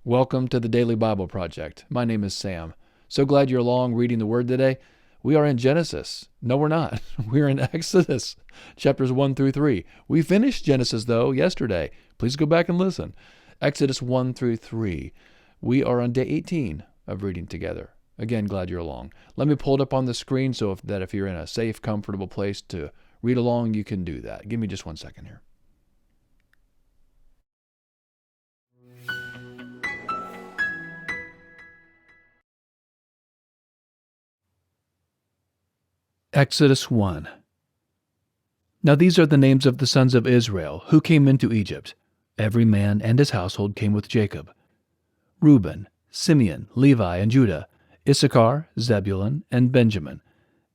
Welcome to the Daily Bible Project. My name is Sam. So glad you're along reading the Word today. We are in Genesis. No, we're not. We're in Exodus, chapters 1 through 3. We finished Genesis, though, yesterday. Please go back and listen. Exodus 1 through 3. We are on day 18 of reading together. Again, glad you're along. Let me pull it up on the screen so if you're in a safe, comfortable place to read along, you can do that. Give me just 1 second here. Exodus 1. Now these are the names of the sons of Israel who came into Egypt. Every man and his household came with Jacob: Reuben, Simeon, Levi, and Judah, Issachar, Zebulun, and Benjamin,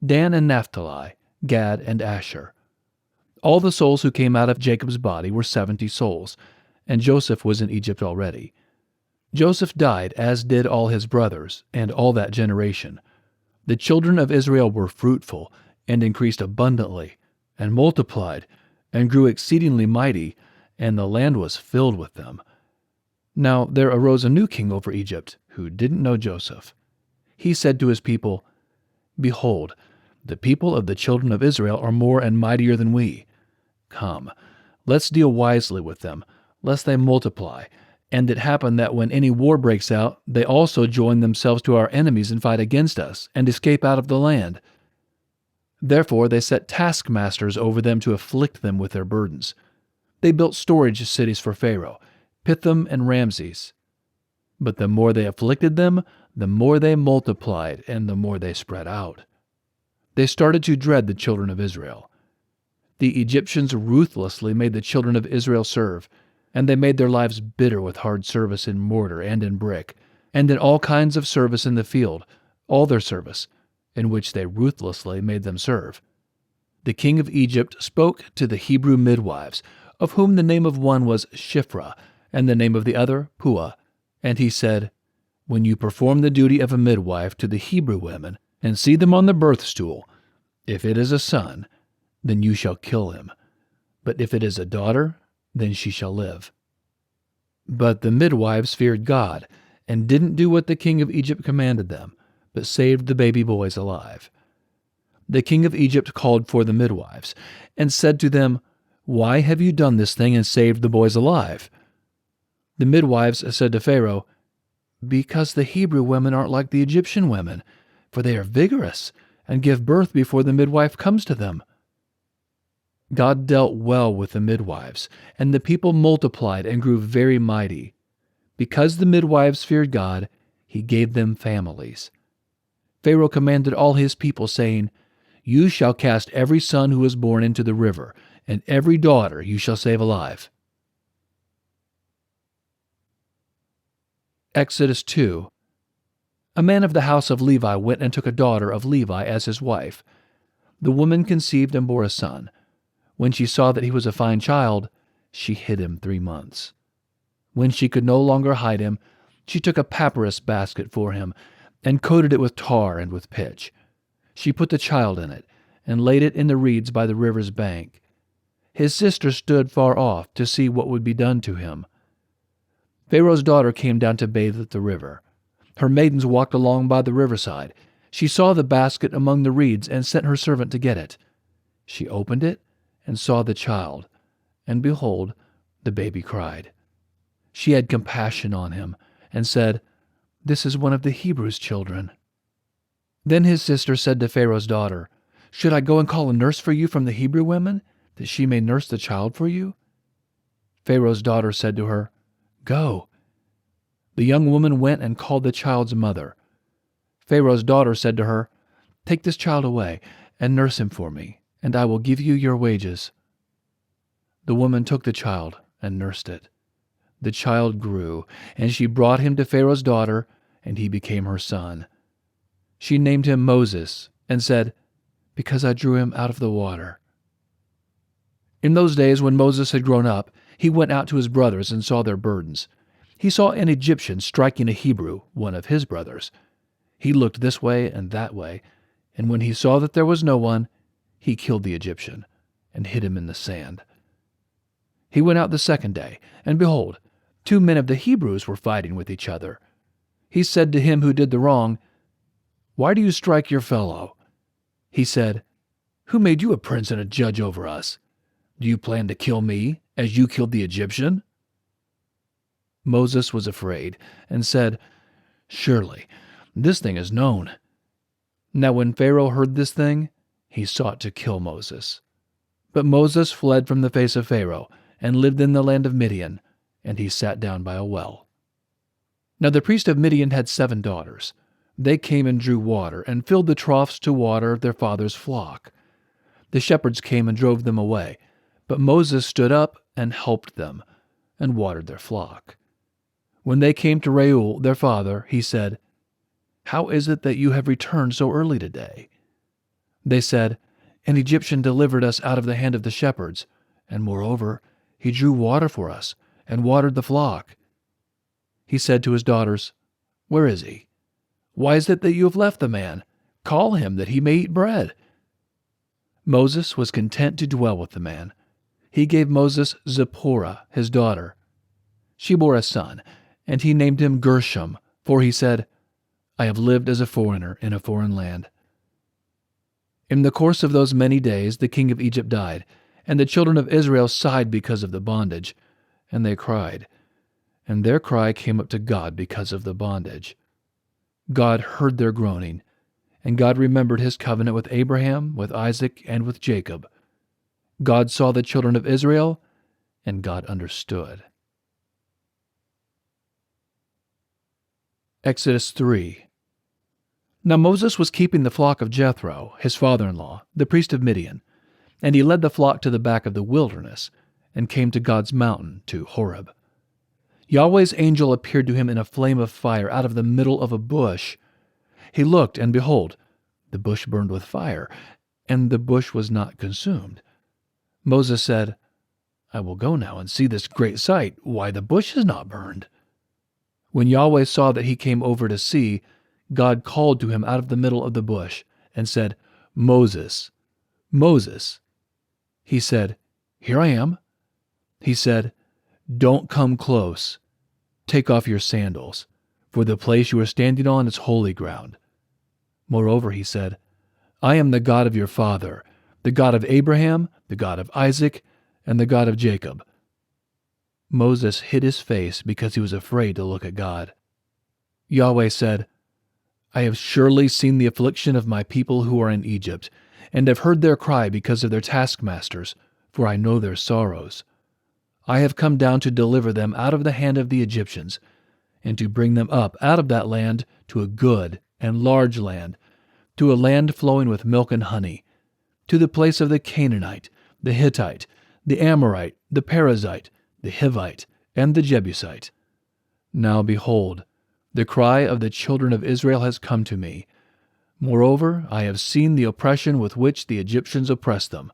Dan and Naphtali, Gad and Asher. All the souls who came out of Jacob's body were 70 souls, and Joseph was in Egypt already. Joseph died, as did all his brothers, and all that generation. The children of Israel were fruitful, and increased abundantly, and multiplied, and grew exceedingly mighty, and the land was filled with them. Now there arose a new king over Egypt, who didn't know Joseph. He said to his people, "Behold, the people of the children of Israel are more and mightier than we. Come, let's deal wisely with them, lest they multiply, and it happen that when any war breaks out, they also join themselves to our enemies and fight against us, and escape out of the land." Therefore they set taskmasters over them to afflict them with their burdens. They built storage cities for Pharaoh, Pithom and Ramses. But the more they afflicted them, the more they multiplied, and the more they spread out. They started to dread the children of Israel. The Egyptians ruthlessly made the children of Israel serve, and they made their lives bitter with hard service in mortar and in brick, and in all kinds of service in the field, all their service, in which they ruthlessly made them serve. The king of Egypt spoke to the Hebrew midwives, of whom the name of one was Shiphrah, and the name of the other Puah. And he said, "When you perform the duty of a midwife to the Hebrew women, and see them on the birth stool, if it is a son, then you shall kill him. But if it is a daughter, then she shall live." But the midwives feared God, and didn't do what the king of Egypt commanded them, but saved the baby boys alive. The king of Egypt called for the midwives, and said to them, "Why have you done this thing and saved the boys alive?" The midwives said to Pharaoh, "Because the Hebrew women aren't like the Egyptian women, for they are vigorous, and give birth before the midwife comes to them." God dealt well with the midwives, and the people multiplied and grew very mighty. Because the midwives feared God, he gave them families. Pharaoh commanded all his people, saying, "You shall cast every son who is born into the river, and every daughter you shall save alive." Exodus 2. A man of the house of Levi went and took a daughter of Levi as his wife. The woman conceived and bore a son. When she saw that he was a fine child, she hid him 3 months. When she could no longer hide him, she took a papyrus basket for him, and coated it with tar and with pitch. She put the child in it, and laid it in the reeds by the river's bank. His sister stood far off to see what would be done to him. Pharaoh's daughter came down to bathe at the river. Her maidens walked along by the riverside. She saw the basket among the reeds, and sent her servant to get it. She opened it, and saw the child, and behold, the baby cried. She had compassion on him, and said, "This is one of the Hebrews' children." Then his sister said to Pharaoh's daughter, "Should I go and call a nurse for you from the Hebrew women, that she may nurse the child for you?" Pharaoh's daughter said to her, "Go." The young woman went and called the child's mother. Pharaoh's daughter said to her, "Take this child away, and nurse him for me, and I will give you your wages." The woman took the child and nursed it. The child grew, and she brought him to Pharaoh's daughter, and he became her son. She named him Moses, and said, "Because I drew him out of the water." In those days, when Moses had grown up, he went out to his brothers and saw their burdens. He saw an Egyptian striking a Hebrew, one of his brothers. He looked this way and that way, and when he saw that there was no one, he killed the Egyptian, and hid him in the sand. He went out the second day, and behold, 2 men of the Hebrews were fighting with each other. He said to him who did the wrong, "Why do you strike your fellow?" He said, "Who made you a prince and a judge over us? Do you plan to kill me, as you killed the Egyptian?" Moses was afraid, and said, "Surely, this thing is known." Now when Pharaoh heard this thing, he sought to kill Moses. But Moses fled from the face of Pharaoh, and lived in the land of Midian, and he sat down by a well. Now the priest of Midian had 7 daughters. They came and drew water, and filled the troughs to water their father's flock. The shepherds came and drove them away, but Moses stood up and helped them, and watered their flock. When they came to Reuel, their father, he said, "How is it that you have returned so early today?" They said, "An Egyptian delivered us out of the hand of the shepherds, and moreover, he drew water for us, and watered the flock." He said to his daughters, "Where is he? Why is it that you have left the man? Call him, that he may eat bread." Moses was content to dwell with the man. He gave Moses Zipporah, his daughter. She bore a son, and he named him Gershom, for he said, "I have lived as a foreigner in a foreign land." In the course of those many days the king of Egypt died, and the children of Israel sighed because of the bondage, and they cried. And their cry came up to God because of the bondage. God heard their groaning, and God remembered his covenant with Abraham, with Isaac, and with Jacob. God saw the children of Israel, and God understood. Exodus 3. Now Moses was keeping the flock of Jethro, his father-in-law, the priest of Midian, and he led the flock to the back of the wilderness, and came to God's mountain, to Horeb. Yahweh's angel appeared to him in a flame of fire out of the middle of a bush. He looked, and behold, the bush burned with fire, and the bush was not consumed. Moses said, "I will go now and see this great sight, why the bush is not burned." When Yahweh saw that he came over to see, God called to him out of the middle of the bush, and said, "Moses, Moses." He said, "Here I am." He said, "Don't come close. Take off your sandals, for the place you are standing on is holy ground." Moreover, he said, "I am the God of your father, the God of Abraham, the God of Isaac, and the God of Jacob." Moses hid his face because he was afraid to look at God. Yahweh said, "I have surely seen the affliction of my people who are in Egypt, and have heard their cry because of their taskmasters, for I know their sorrows. I have come down to deliver them out of the hand of the Egyptians, and to bring them up out of that land to a good and large land, to a land flowing with milk and honey, to the place of the Canaanite, the Hittite, the Amorite, the Perizzite, the Hivite, and the Jebusite. Now behold, the cry of the children of Israel has come to me. Moreover, I have seen the oppression with which the Egyptians oppress them.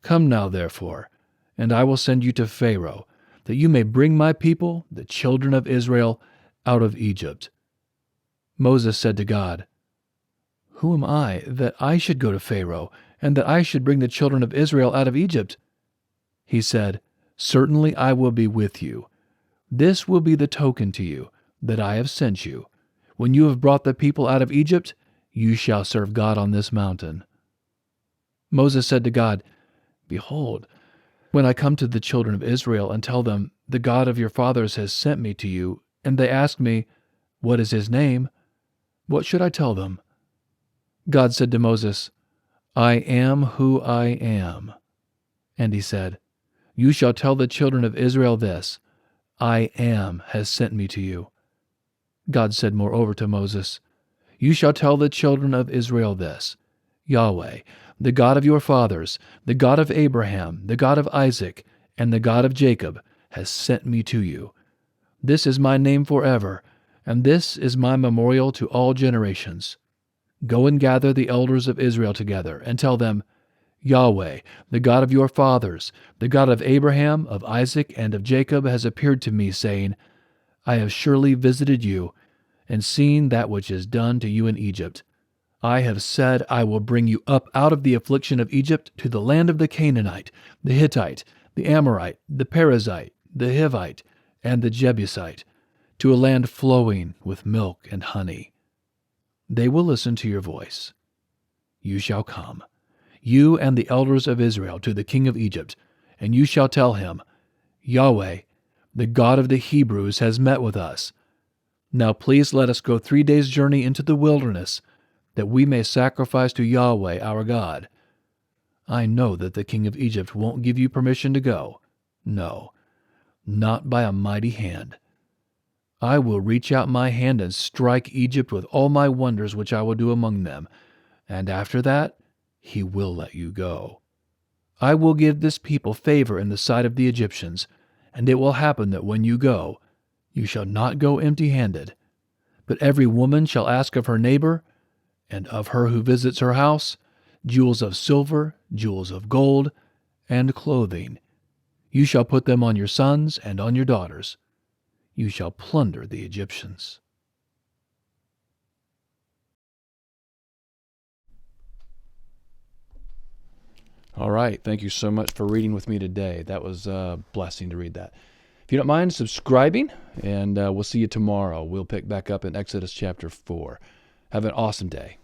Come now, therefore, and I will send you to Pharaoh, that you may bring my people, the children of Israel, out of Egypt." Moses said to God, "Who am I, that I should go to Pharaoh, and that I should bring the children of Israel out of Egypt?" He said, "Certainly I will be with you. This will be the token to you, that I have sent you. When you have brought the people out of Egypt, you shall serve God on this mountain." Moses said to God, "Behold, when I come to the children of Israel and tell them, 'The God of your fathers has sent me to you,' and they ask me, 'What is his name?' what should I tell them?" God said to Moses, "I am who I am." And he said, "You shall tell the children of Israel this, 'I am has sent me to you.'" God said moreover to Moses, "You shall tell the children of Israel this, 'Yahweh, the God of your fathers, the God of Abraham, the God of Isaac, and the God of Jacob, has sent me to you. This is my name forever, and this is my memorial to all generations. Go and gather the elders of Israel together, and tell them, Yahweh, the God of your fathers, the God of Abraham, of Isaac, and of Jacob, has appeared to me, saying, I have surely visited you, and seen that which is done to you in Egypt. I have said, I will bring you up out of the affliction of Egypt to the land of the Canaanite, the Hittite, the Amorite, the Perizzite, the Hivite, and the Jebusite, to a land flowing with milk and honey. They will listen to your voice. You shall come, you and the elders of Israel, to the king of Egypt, and you shall tell him, Yahweh, the God of the Hebrews, has met with us. Now please let us go 3 days' journey into the wilderness, that we may sacrifice to Yahweh our God. I know that the king of Egypt won't give you permission to go. No, not by a mighty hand. I will reach out my hand and strike Egypt with all my wonders which I will do among them, and after that he will let you go. I will give this people favor in the sight of the Egyptians, and it will happen that when you go, you shall not go empty-handed, but every woman shall ask of her neighbor, and of her who visits her house, jewels of silver, jewels of gold, and clothing. You shall put them on your sons and on your daughters. You shall plunder the Egyptians. All right, thank you so much for reading with me today. That was a blessing to read that. If you don't mind subscribing, and we'll see you tomorrow. We'll pick back up in Exodus chapter 4. Have an awesome day.